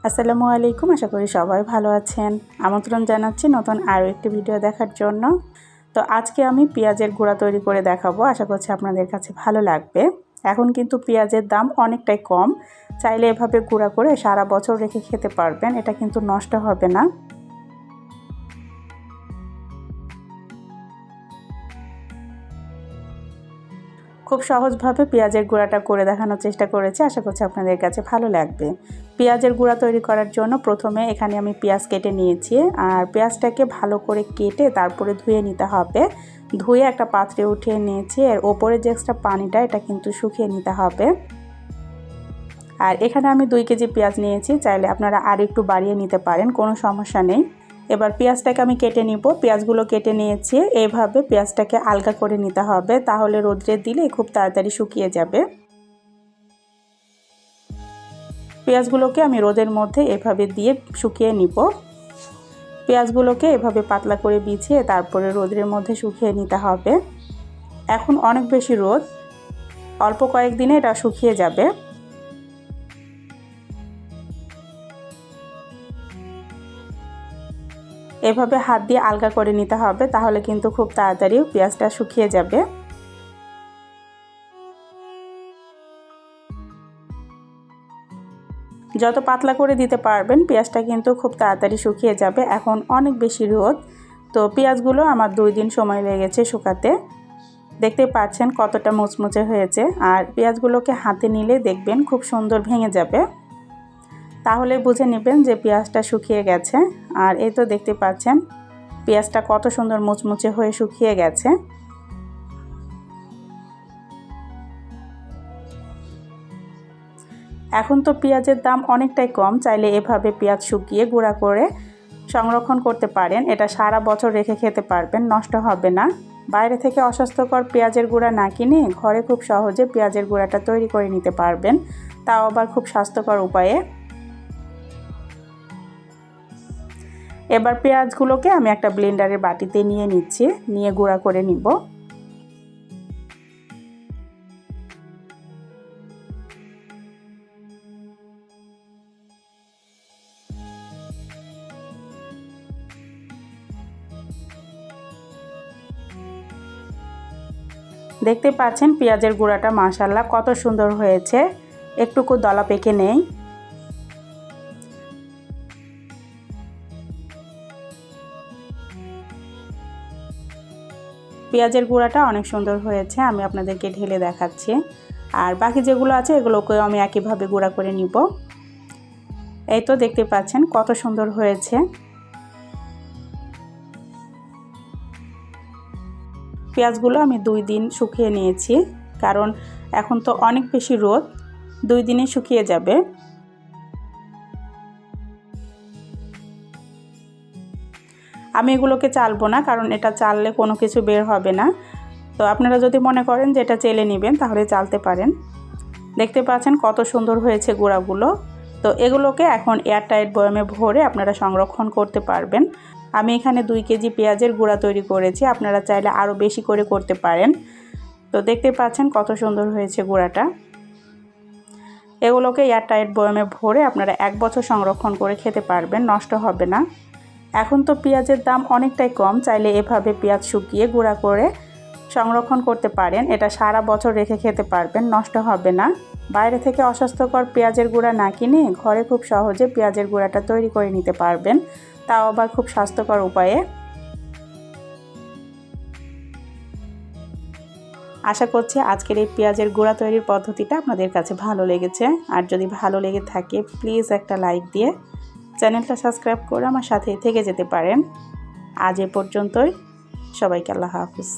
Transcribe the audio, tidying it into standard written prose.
আসসালামু আলাইকুম, আশা করি সবাই ভালো আছেন। আমন্ত্রণ জানাচ্ছি নতুন আরও একটি ভিডিও দেখার জন্য। তো আজকে আমি পেঁয়াজের গুঁড়া তৈরি করে দেখাবো, আশা করছি আপনাদের কাছে ভালো লাগবে। এখন কিন্তু পেঁয়াজের দাম অনেকটাই কম, চাইলে এভাবে গুঁড়া করে সারা বছর রেখে খেতে পারবেন, এটা কিন্তু নষ্ট হবে না। খুব সহজভাবে পেঁয়াজের গুঁড়াটা করে দেখানোর চেষ্টা করেছি, আশা করছি আপনাদের কাছে ভালো লাগবে। পেঁয়াজের গুঁড়া তৈরি করার জন্য প্রথমে এখানে আমি পেঁয়াজ কেটে নিয়েছি, আর পেঁয়াজটাকে ভালো করে কেটে তারপরে ধুয়ে নিতে হবে। ধুয়ে একটা পাত্রে উঠিয়ে নিয়েছি, এর ওপরে যে এক্সট্রা পানিটা এটা কিন্তু শুকিয়ে নিতে হবে। আর এখানে আমি 2 কেজি পেঁয়াজ নিয়েছি, চাইলে আপনারা আর একটু বাড়িয়ে নিতে পারেন, কোনো সমস্যা নেই। এবার পেঁয়াজটাকে আমি কেটে নিব। পেঁয়াজগুলো কেটে নিয়েছি, এইভাবে পেঁয়াজটাকে আলগা করে নিতে হবে, তাহলে রোদ্রে দিলে খুব তাড়াতাড়ি শুকিয়ে যাবে। পেঁয়াজগুলোকে আমি রোদের মধ্যে এভাবে দিয়ে শুকিয়ে নিব। পেঁয়াজগুলোকে এভাবে পাতলা করে বিছিয়ে তারপরে রোদের মধ্যে শুকিয়ে নিতে হবে। এখন অনেক বেশি রোদ, অল্প কয়েকদিনে এটা শুকিয়ে যাবে। এভাবে হাত দিয়ে আলগা করে নিতে হবে, তাহলে কিন্তু খুব তাড়াতাড়ি পেঁয়াজটা শুকিয়ে যাবে। যত পাতলা করে দিতে পারবেন পেঁয়াজটা কিন্তু খুব তাড়াতাড়ি শুকিয়ে যাবে। এখন অনেক বেশি রোদ, তো পেঁয়াজগুলো আমার 2 দিন সময় লেগেছে শুকাতে। দেখতে পাচ্ছেন কতটা মুচমুচে হয়েছে, আর পেঁয়াজগুলোকে হাতে নিলে দেখবেন খুব সুন্দর ভেঙে যাবে, তাহলে বুঝে নেবেন যে পেঁয়াজটা শুকিয়ে গেছে। আর এই তো দেখতে পাচ্ছেন পেঁয়াজটা কত সুন্দর মুচমুচে হয়ে শুকিয়ে গেছে। এখন তো পেঁয়াজের দাম অনেকটাই কম, চাইলে এভাবে পেঁয়াজ শুকিয়ে গুঁড়া করে সংরক্ষণ করতে পারেন, এটা সারা বছর রেখে খেতে পারবেন, নষ্ট হবে না। বাইরে থেকে অস্বাস্থ্যকর পেঁয়াজের গুঁড়া না কিনে ঘরে খুব সহজে পেঁয়াজের গুঁড়াটা তৈরি করে নিতে পারবেন, তাও আবার খুব স্বাস্থ্যকর উপায়ে। এবার পেঁয়াজগুলোকে আমি একটা ব্লেন্ডারের বাটিতে নিয়ে নিচ্ছি, নিয়ে গুঁড়া করে নিব। দেখতে পাচ্ছেন পেঁয়াজের গুঁড়াটা মাশাআল্লাহ কত সুন্দর হয়েছে, একটুকু দলা পেকে নেই। পেঁয়াজের গুঁড়াটা অনেক সুন্দর হয়েছে, আমি আপনাদেরকে ঢেলে দেখাচ্ছি। আর বাকি যেগুলো আছে এগুলোকেও আমি একইভাবে গুঁড়া করে নিব। এই তো দেখতে পাচ্ছেন কত সুন্দর হয়েছে। পেঁয়াজগুলো আমি 2 দিন শুকিয়ে নিয়েছি, কারণ এখন তো অনেক বেশি রোদ, 2 দিনে শুকিয়ে যাবে। আমি এগুলোকে চালবো না, কারণ এটা চাললে কোনো কিছু বের হবে না। তো আপনারা যদি মনে করেন যে এটা চেলে নেবেন তাহলে চালতে পারেন। দেখতে পাচ্ছেন কত সুন্দর হয়েছে গুঁড়াগুলো। তো এগুলোকে এখন এয়ারটাইট বয়ামে ভরে আপনারা সংরক্ষণ করতে পারবেন। আমি এখানে 2 কেজি পেঁয়াজের গুঁড়া তৈরি করেছি, আপনারা চাইলে আরও বেশি করে করতে পারেন। তো দেখতে পাচ্ছেন কত সুন্দর হয়েছে গুঁড়াটা। এগুলোকে এয়ারটাইট বয়ামে ভরে আপনারা 1 বছর সংরক্ষণ করে খেতে পারবেন, নষ্ট হবে না। এখন তো পেঁয়াজের দাম অনেকটাই কম, চাইলে এভাবে পেঁয়াজ শুকিয়ে গুঁড়া করে সংরক্ষণ করতে পারেন, এটা সারা বছর রেখে খেতে পারবেন, নষ্ট হবে না। বাইরে থেকে অস্বাস্থ্যকর পেঁয়াজের গুঁড়া না কিনে ঘরে খুব সহজে পেঁয়াজের গুঁড়াটা তৈরি করে নিতে পারবেন, তাও আবার খুব স্বাস্থ্যকর উপায়ে। আশা করছি আজকের এই পেঁয়াজের গুঁড়া তৈরির পদ্ধতিটা আপনাদের কাছে ভালো লেগেছে। আর যদি ভালো লেগে থাকে প্লিজ একটা লাইক দিয়ে চ্যানেলটা সাবস্ক্রাইব করে আমার সাথে থেকে যেতে পারেন। আজ এ পর্যন্তই, সবাইকে আল্লাহ হাফেজ।